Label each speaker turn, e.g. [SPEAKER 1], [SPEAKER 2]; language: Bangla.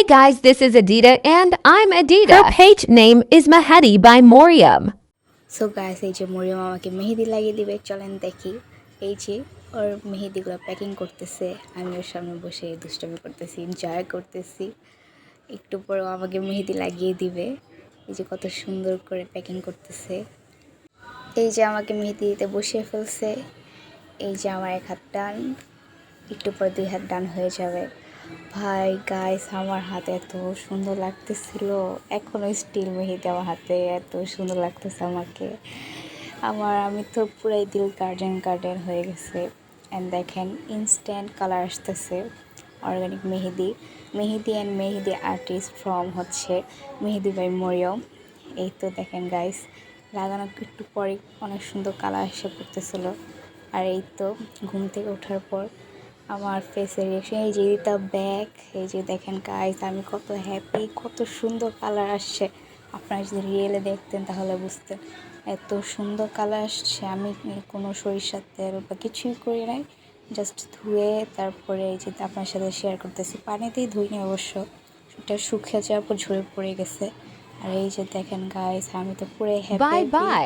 [SPEAKER 1] Hey guys, this is Adita and I'm Adita. Her page name is Mahedi by Moriam.
[SPEAKER 2] So guys, এই যে মরিয়ম আমাকে মেহেদি লাগিয়ে দিবে, চলেন দেখি। এই যে ওর মেহেদিগুলো প্যাকিং করতেছে, আমি ওর সামনে বসে দুষ্টামি করতেছি, এনজয় করতেছি। একটু পরেও আমাকে মেহেদি লাগিয়ে দিবে। এই যে কত সুন্দর করে প্যাকিং করতেছে। এই যে আমাকে মেহেদি দিতে বসিয়ে ফেলছে। এই যে আমার এক হাত ডান, একটু পরে দুই হাত ডান হয়ে যাবে। ভাই গাইস, আমার হাতে এত সুন্দর লাগতেছিল, এখনও স্টিল মেহেদি আমার হাতে এত সুন্দর লাগতেছে আমাকে। আমি তো পুরাই দিল গার্ডেন হয়ে গেছে। অ্যান্ড দেখেন ইনস্ট্যান্ট কালার আসতেছে। Organic Mehedi and Mehedi artist from হচ্ছে মেহেদি বাই মরিয়ম। এই তো দেখেন গাইস, লাগানো একটু পরে অনেক সুন্দর কালার এসে পড়তেছিল। আর এই তো ঘুম থেকে ওঠার পর আমার ফেসের রিয়াকশন, এই যে এটা ব্যাক, এই যে দেখেন গাইস, আমি কত হ্যাপি, কত সুন্দর কালার আসছে। আপনারা যদি রিয়েলে দেখতেন তাহলে বুঝতেন এত সুন্দর কালার আসছে। আমি কোনো সরিষার তেল বা কিছুই করি নাই, জাস্ট ধুয়ে তারপরে এই যে আপনার সাথে শেয়ার করতেছি। পানিতেই ধুইনি অবশ্য, এটা শুকিয়ে যাওয়ার পর ঝরে পড়ে গেছে। আর এই যে দেখেন গাইস, আমি তো পুরো
[SPEAKER 1] Bye
[SPEAKER 2] হ্যাপি।
[SPEAKER 1] bye.